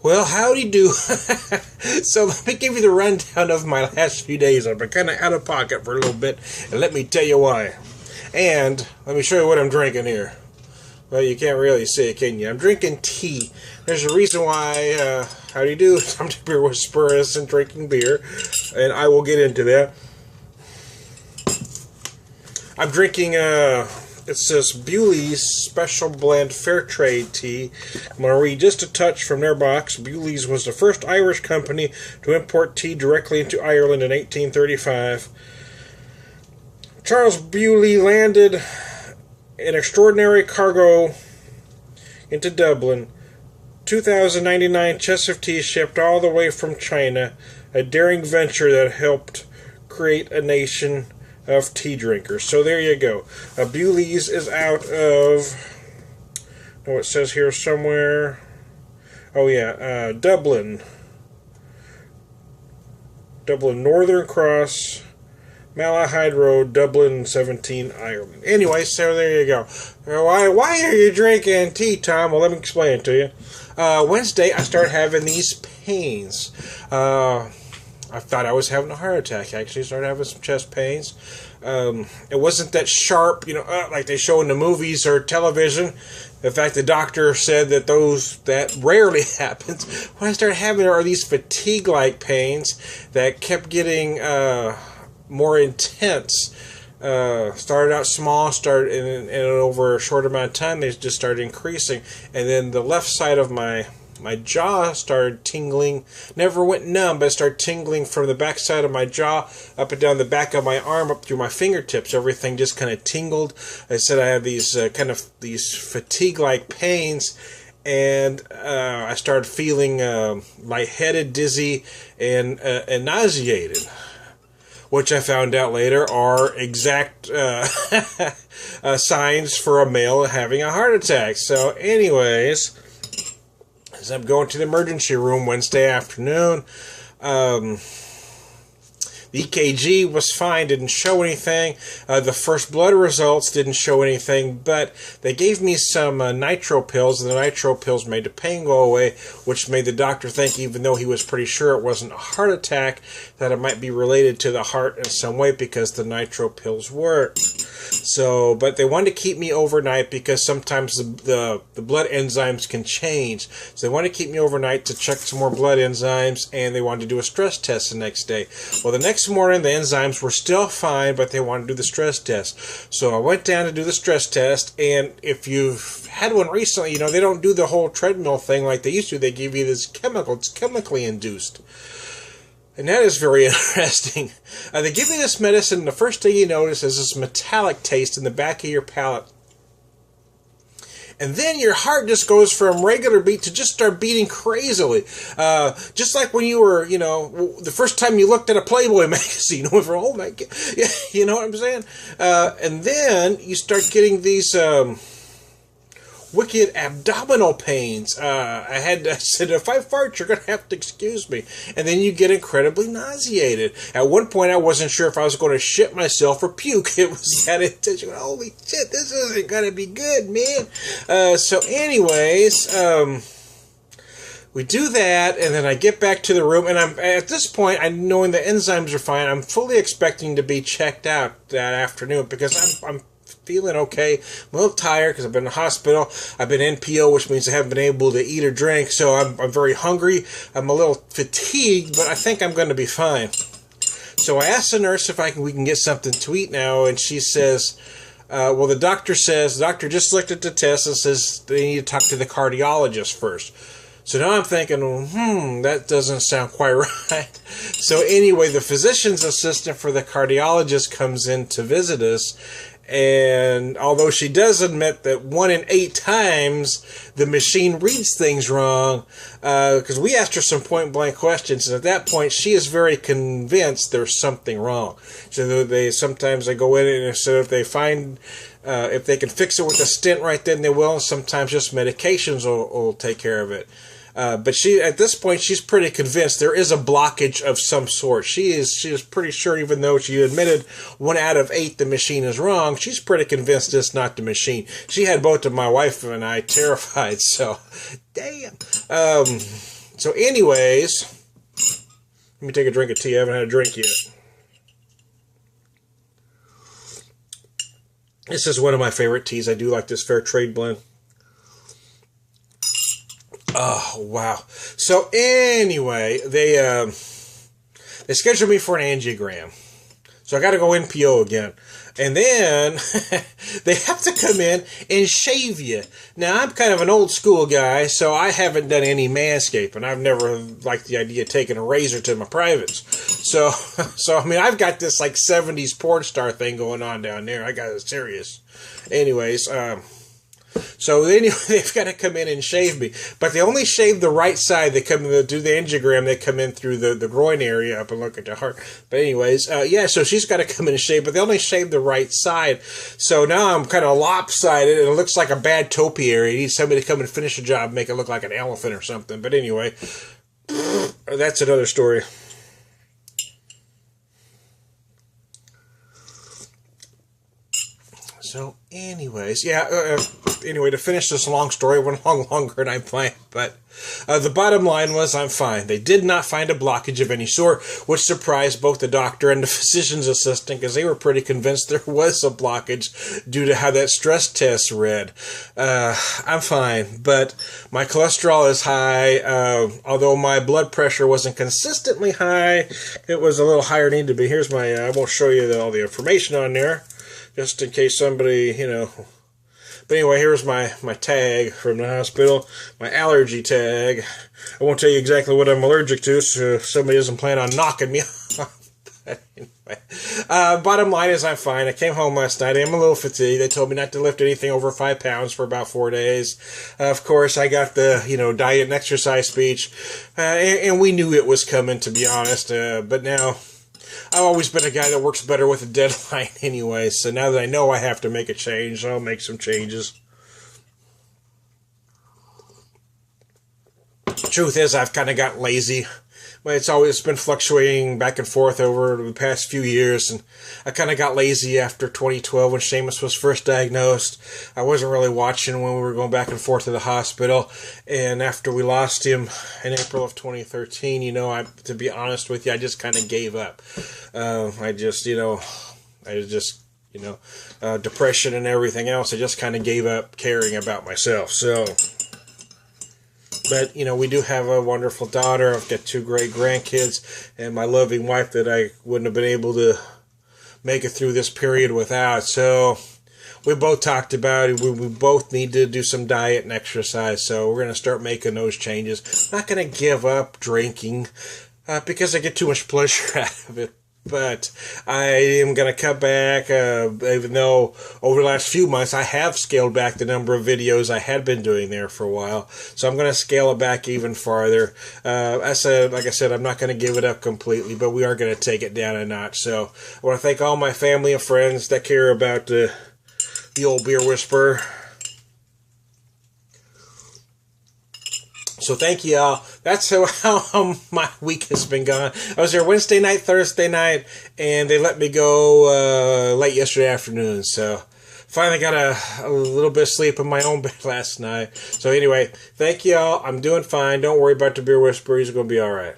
Well, howdy do. So let me give you the rundown of my last few days. I've been kind of out of pocket for a little bit, and let me tell you why. And let me show you what I'm drinking here. Well, you can't really see it, can you? I'm drinking tea. There's a reason why, howdy do, I'm to beer whisperers and drinking beer, and I will get into that. I'm drinking, it says Bewley's Special Blend Fairtrade tea. I'm going to read just a touch from their box. Bewley's was the first Irish company to import tea directly into Ireland in 1835. Charles Bewley landed an extraordinary cargo into Dublin. 2,099 chests of tea shipped all the way from China. A daring venture that helped create a nation of tea drinkers. So there you go. Bewley's is out of, it says here somewhere, Dublin, Northern Cross, Malahide Road, Dublin, 17, Ireland. Anyway, so there you go. Why are you drinking tea, Tom? Well, let me explain it to you. Wednesday, I started having these pains. I thought I was having a heart attack. I actually started having some chest pains. It wasn't that sharp, like they show in the movies or television. In fact, the doctor said that rarely happens. What I started having are these fatigue-like pains that kept getting more intense. Started out small, and over a short amount of time, they just started increasing. And then the left side of my jaw started tingling. Never went numb, but it started tingling from the back side of my jaw up and down the back of my arm up through my fingertips. Everything just kind of tingled. I said I have these these fatigue-like pains, and I started feeling lightheaded, dizzy, and nauseated, which I found out later are exact signs for a male having a heart attack. So anyways, as I'm going to the emergency room Wednesday afternoon, the EKG was fine, didn't show anything. The first blood results didn't show anything, but they gave me some nitro pills, and the nitro pills made the pain go away, which made the doctor think, even though he was pretty sure it wasn't a heart attack, that it might be related to the heart in some way because the nitro pills worked. So, but they wanted to keep me overnight because sometimes the blood enzymes can change. So they wanted to keep me overnight to check some more blood enzymes, and they wanted to do a stress test the next day. Well, the next morning, the enzymes were still fine, but they wanted to do the stress test. So I went down to do the stress test, and if you've had one recently, they don't do the whole treadmill thing like they used to. They give you this chemical. It's chemically induced. And that is very interesting. They give you this medicine, and the first thing you notice is this metallic taste in the back of your palate. And then your heart just goes from regular beat to just start beating crazily. Just like when you were, the first time you looked at a Playboy magazine, over, oh my God, you know what I'm saying? And then you start getting these wicked abdominal pains. I said, if I fart, you're going to have to excuse me. And then you get incredibly nauseated. At one point, I wasn't sure if I was going to shit myself or puke. It was that intense. Holy shit, this isn't going to be good, man. So anyways, we do that, and then I get back to the room, and I'm at this point, knowing the enzymes are fine, I'm fully expecting to be checked out that afternoon because I'm feeling okay. I'm a little tired because I've been in the hospital. I've been NPO, which means I haven't been able to eat or drink, so I'm very hungry. I'm a little fatigued, but I think I'm going to be fine. So I asked the nurse if we can get something to eat now, and she says, the doctor just looked at the test and says they need to talk to the cardiologist first. So now I'm thinking, that doesn't sound quite right. So anyway, the physician's assistant for the cardiologist comes in to visit us, and although she does admit that 1 in 8 times the machine reads things wrong, because we asked her some point-blank questions, and at that point she is very convinced there's something wrong. So sometimes they go in and so if they find if they can fix it with a stent right then they will, and sometimes just medications will take care of it. But at this point, she's pretty convinced there is a blockage of some sort. She is pretty sure, even though she admitted 1 out of 8 the machine is wrong, she's pretty convinced it's not the machine. She had both of my wife and I terrified, so, damn. So anyways, let me take a drink of tea. I haven't had a drink yet. This is one of my favorite teas. I do like this Fairtrade blend. Oh, wow. So anyway, they scheduled me for an angiogram. So I got to go NPO again. And then they have to come in and shave you. Now, I'm kind of an old school guy, so I haven't done any manscaping. I've never liked the idea of taking a razor to my privates. So I mean, I've got this like 70s porn star thing going on down there. I got it serious. Anyways, so anyway, they've got to come in and shave me. But they only shave the right side. They come in to do the angiogram. They come in through the groin area up and look at the heart. But anyways, yeah, so she's got to come in and shave. But they only shave the right side. So now I'm kind of lopsided. And it looks like a bad topiary. He needs somebody to come and finish the job, make it look like an elephant or something. But anyway, that's another story. So, anyways, yeah, anyway, to finish this long story, it went along longer than I planned, but the bottom line was I'm fine. They did not find a blockage of any sort, which surprised both the doctor and the physician's assistant, because they were pretty convinced there was a blockage due to how that stress test read. I'm fine, but my cholesterol is high. Although my blood pressure wasn't consistently high, it was a little higher than it needed to be. Here's my, I won't show you all the information on there, just in case somebody, you know. But anyway, here's my tag from the hospital, my allergy tag. I won't tell you exactly what I'm allergic to, so somebody doesn't plan on knocking me off. But anyway, bottom line is I'm fine. I came home last night. I'm a little fatigued. They told me not to lift anything over 5 pounds for about 4 days. Of course, I got the, diet and exercise speech, and we knew it was coming, to be honest. But now, I've always been a guy that works better with a deadline anyway, so now that I know I have to make a change, I'll make some changes. Truth is, I've kind of got lazy. It's been fluctuating back and forth over the past few years, and I kind of got lazy after 2012 when Seamus was first diagnosed. I wasn't really watching when we were going back and forth to the hospital, and after we lost him in April of 2013, to be honest with you, I just kind of gave up. Depression and everything else, I just kind of gave up caring about myself, so... But, we do have a wonderful daughter. I've got 2 great grandkids and my loving wife that I wouldn't have been able to make it through this period without. So we both talked about it. We both need to do some diet and exercise. So we're going to start making those changes. I'm not going to give up drinking because I get too much pleasure out of it. But I am going to cut back, even though over the last few months I have scaled back the number of videos I had been doing there for a while. So I'm going to scale it back even farther. Like I said, I'm not going to give it up completely, but we are going to take it down a notch. So I want to thank all my family and friends that care about the old beer whisperer. So thank you all. That's how my week has been gone. I was there Wednesday night, Thursday night, and they let me go late yesterday afternoon. So finally got a little bit of sleep in my own bed last night. So anyway, thank you all. I'm doing fine. Don't worry about the beer whisperer. He's going to be all right.